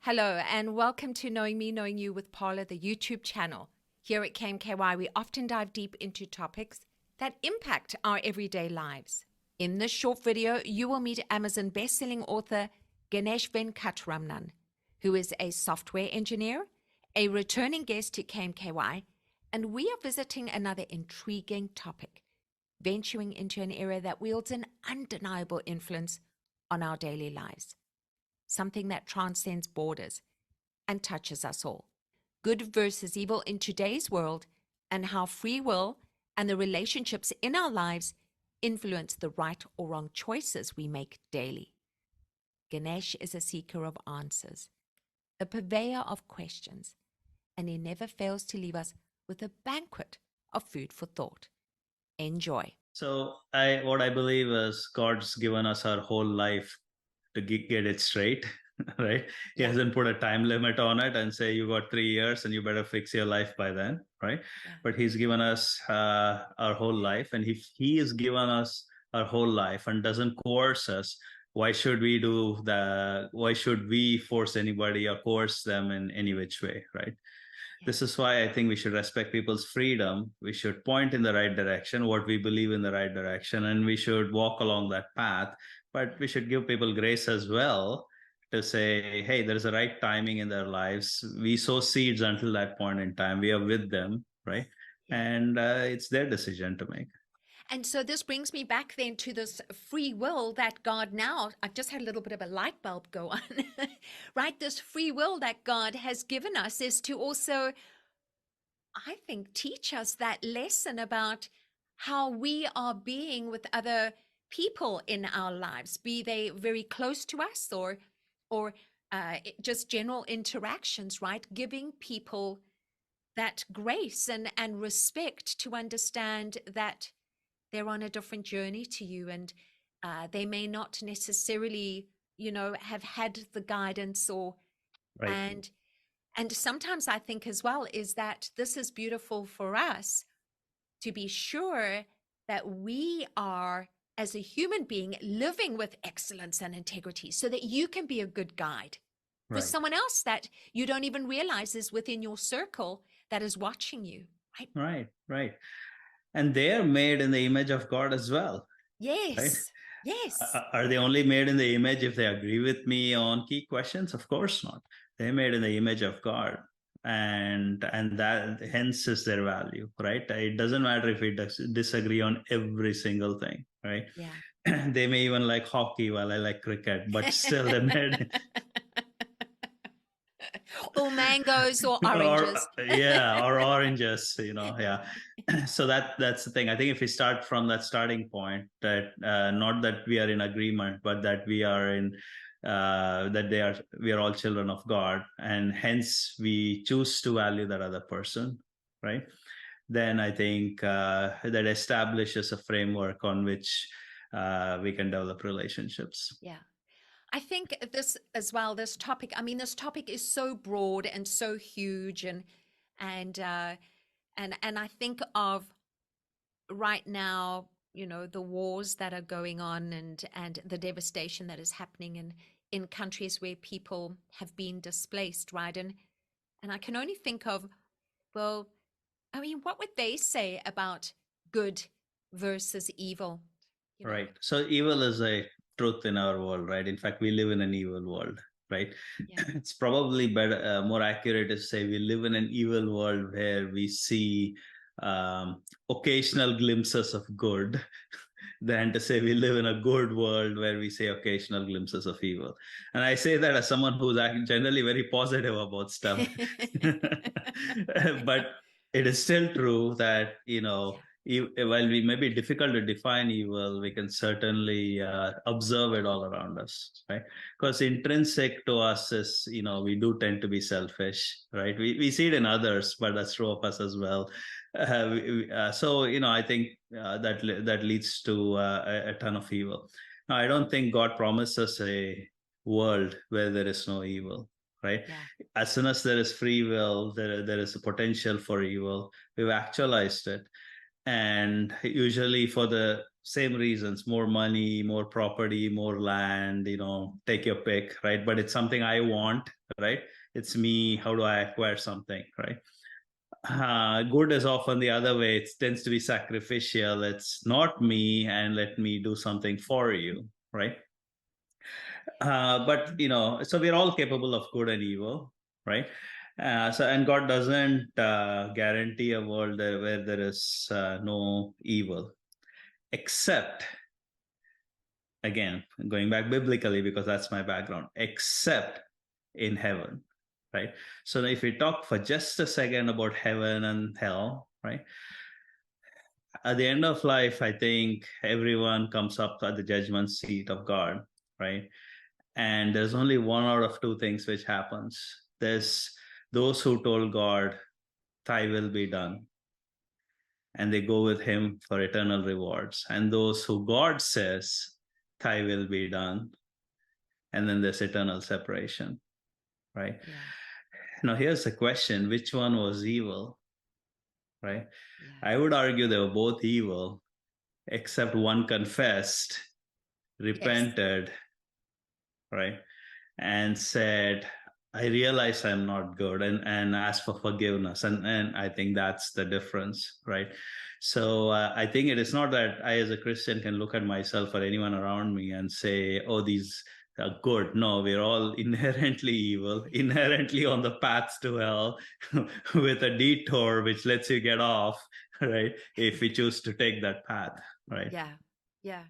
Hello, and welcome to Knowing Me, Knowing You with Paula, the YouTube channel. Here at KMKY, we often dive deep into topics that impact our everyday lives. In this short video, you will meet Amazon best-selling author Ganesh who is a software engineer, a returning guest to KMKY, and we are visiting another intriguing topic, venturing into an area that wields an undeniable influence on our daily lives. Something that transcends borders and touches us all. Good versus evil in today's world, and how free will and the relationships in our lives influence the right or wrong choices we make daily. Ganesh is a seeker of answers, a purveyor of questions, and he never fails to leave us with a banquet of food for thought. Enjoy. So what I believe is God's given us our whole life to get it straight, right? He Yeah. hasn't put a time limit on it and say you got 3 years and you better fix your life by then, right? Yeah. But He's given us our whole life, and if He has given us our whole life and doesn't coerce us, why should we do that? Why should we force anybody or coerce them in any which way, right? This is why I think we should respect people's freedom. We should point in the right direction, what we believe in the right direction, and we should walk along that path. But we should give people grace as well to say, hey, there's a right timing in their lives. We sow seeds until that point in time. We are with them, right? Yeah. And it's their decision to make. And so this brings me back then to this free will that God now, I've just had a little bit of a light bulb go on, right? This free will that God has given us is to also, I think, teach us that lesson about how we are being with other people in our lives, be they very close to us or just general interactions, right? Giving people that grace and respect to understand that they're on a different journey to you, and they may not necessarily have had the guidance or Right. and and sometimes I think as well is that this is beautiful for us to be sure that we are, as a human being, living with excellence and integrity so that you can be a good guide for Right. someone else that you don't even realize is within your circle that is watching you, right? Right. Right. And they are made in the image of God as well, right? Yes. Yes. Are they only made in the image if they agree with me on key questions? Of course not. They're made in the image of God, and that hence is their value, right? It doesn't matter if we disagree on every single thing, right? Yeah. They may even like hockey while I like cricket, but still they're made. Or mangoes or Or oranges. yeah, or oranges, yeah. So that's the thing. I think if we start from that starting point, that not that we are in agreement, but that we are in that we are all children of God, and hence we choose to value that other person, right? Then I think that establishes a framework on which we can develop relationships. Yeah. I think this as well, this topic, I mean, this topic is so broad and so huge and uh and I think of right now, the wars that are going on and the devastation that is happening in countries where people have been displaced, right? And I can only think of, well, I mean, what would they say about good versus evil? You know, Right. So evil is a truth in our world, right? In fact, we live in an evil world, right? yeah. It's probably better, more accurate to say we live in an evil world where we see occasional glimpses of good than to say we live in a good world where we see occasional glimpses of evil. And I say that as someone who's actually generally very positive about stuff. But it is still true that, Yeah. while we may be difficult to define evil, we can certainly observe it all around us, right? Because intrinsic to us is, we do tend to be selfish, right? We see it in others, but that's true of us as well. So, I think that leads to a ton of evil. Now, I don't think God promises a world where there is no evil, right? Yeah. As soon as there is free will, there is a potential for evil. We've actualized it, and usually for the same reasons, more money, more property, more land, take your pick, right? But it's something I want, right? It's me. How do I acquire something, right? Good is often the other way. It tends to be sacrificial. It's not me, and let me do something for you, right? But so we're all capable of good and evil, right? And God doesn't guarantee a world where there is no evil, except, again, going back biblically, because that's my background, except in heaven, right? So if we talk for just a second about heaven and hell, right? At the end of life, I think everyone comes up at the judgment seat of God, right? And there's only one out of two things which happens. There's those who told God, thy will be done, and they go with him for eternal rewards. And those who God says, thy will be done, and then there's eternal separation, right? Yeah. Now, here's the question: which one was evil, right? Yeah. I would argue they were both evil, except one confessed, Yes. repented, right? And said, I realize I'm not good, and ask for forgiveness. And I think that's the difference, right? So I think it is not that I, as a Christian, can look at myself or anyone around me and say, oh, these are good. No, we're all inherently evil, inherently on the path to hell with a detour which lets you get off, right? If we choose to take that path, right? Yeah. Yeah.